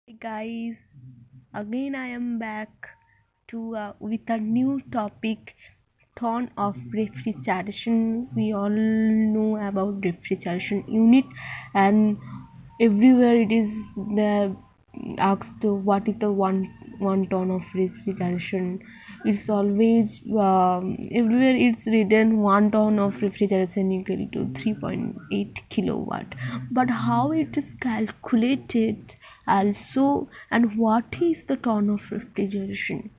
Hey guys, again I am back to with a new topic, ton of refrigeration. We all know about refrigeration unit, and everywhere it is the asked what is the one ton of refrigeration. It's always everywhere it's written 1 ton of refrigeration equal to 3.8 kilowatt, but how it is calculated also, and what is the ton of refrigeration.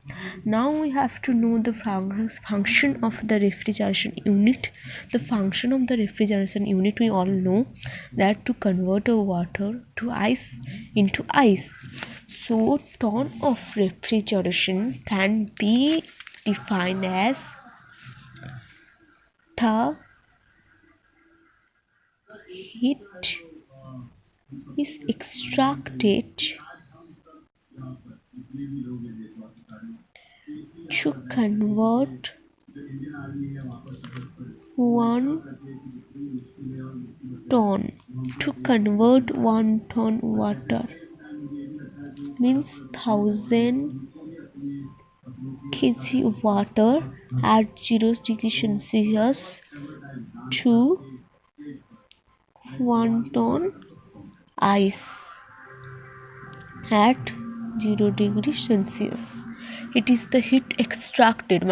Now we have to know the function of the refrigeration unit. The function of the refrigeration unit, we all know that to convert a water to ice into ice. So ton of refrigeration can be defined as the heat is extracted to convert 1 ton. To convert 1 ton water means 1000 kg water at 0 degrees Celsius to 1 ton ice at 0 degrees Celsius. It is the heat extracted,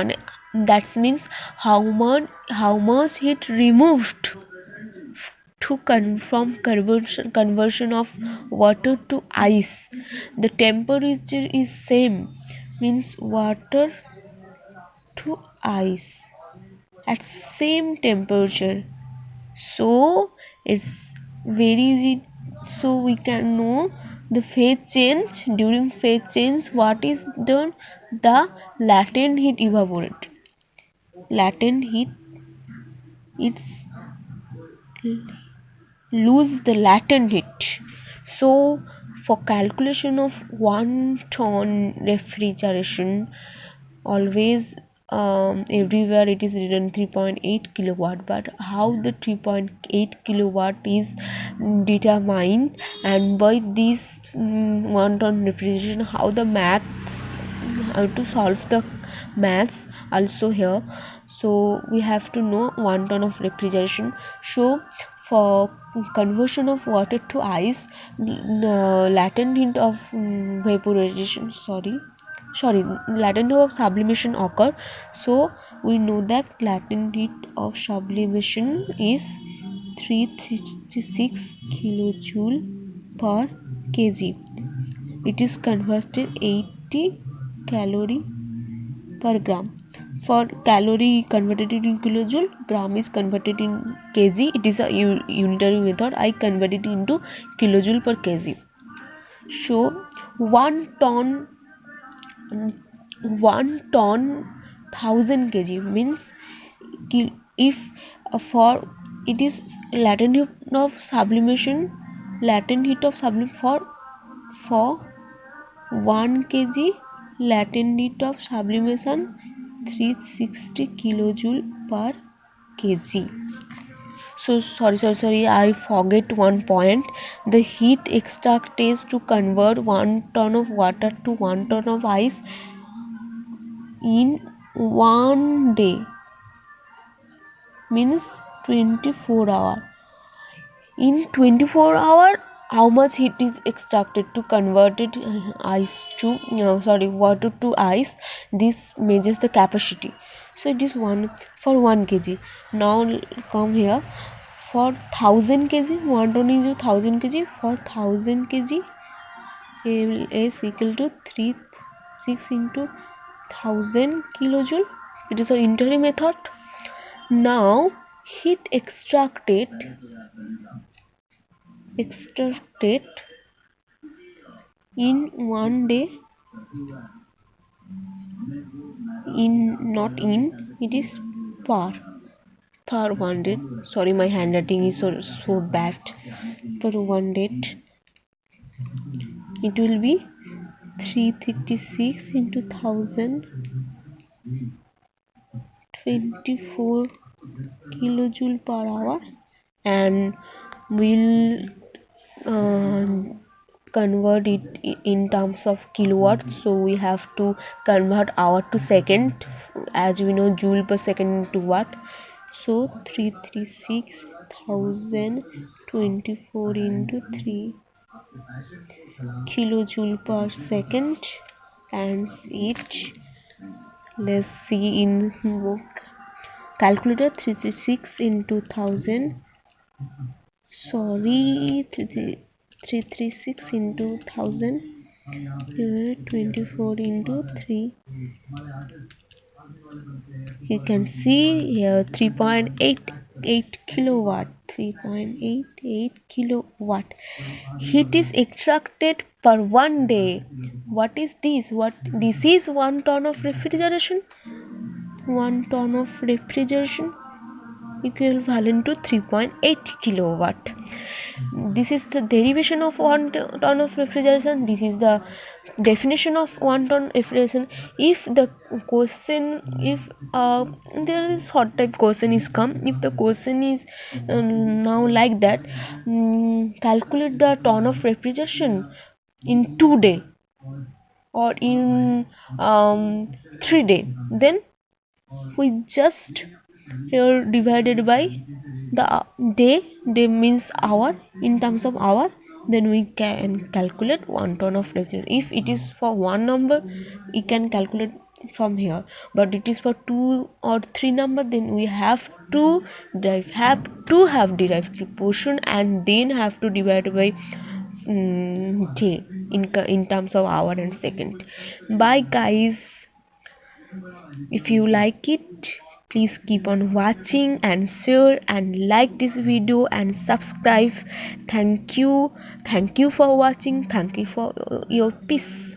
that means how much heat removed to conversion of water to ice. The temperature is same, means water to ice at same temperature. So it's very easy. So we can know the phase change. During phase change, what is done? The latent heat evaporate. Latent heat, it's lose the latent heat. So for calculation of 1 ton refrigeration, always everywhere it is written 3.8 kilowatt, but how the 3.8 kilowatt is determined, and by this 1 ton refrigeration, how the math, how to solve the maths also here. So we have to know 1 ton of refrigeration. So for conversion of water to ice, latent heat of vaporization, sorry latent heat of sublimation occur. So we know that latent heat of sublimation is 336 kilojoule per kg. It is converted 80 calorie per gram. For calorie converted in kilojoule, gram is converted in kg. It is a unitary method. I convert it into kilojoule per kg. So 1 ton, 1000 kg means, if for it is latent heat of sublimation, latent heat of sublimation for 1 kg, latent heat of sublimation 360 kilojoule per kg. So sorry, I forget one point. The heat extracted to convert 1 ton of water to 1 ton of ice in 1 day means 24 hour. In 24 hour, how much heat is extracted to convert it ice to water to ice? This measures the capacity. So it is 1 for 1 kg. Now come here, for 1000 kg, 1 ton is 1000 kg. For 1000 kg, is equal to 6 into 1000 kilojoule. It is a unitary method. Now heat extracted in 1 day, it is per 1 day. Sorry, my handwriting is so bad. For 1 day it will be 336 into 1000, 24 kilojoule per hour, and we'll convert it in terms of kilowatts, so we have to convert hour to second. As we know, joule per second into watt. So 336,024 into 3 kilojoule per second, and it, let's see in calculator. 336 into 1000, sorry, 336 into 1000, 24 into 3. You can see here 3.88 kilowatt. 3.88 kilowatt heat is extracted per 1 day. What is this? This is 1 ton of refrigeration. 1 ton of refrigeration equivalent to 3.8 kilowatt. This is the derivation of 1 ton of refrigeration. This is the definition of 1 ton refrigeration. If the question, if there is hot type question is come, if the question is now like that, calculate the ton of refrigeration in 2 day or in 3 day, then we just here divided by the day means hour, in terms of hour, then we can calculate 1 ton of refrigeration. If it is for one number, we can calculate from here, but it is for 2 or 3 number, then we have to have derived portion, and then have to divide by day in terms of hour and second. Bye guys. If you like it, please keep on watching and share and like this video and subscribe. Thank you for watching. Thank you for your peace.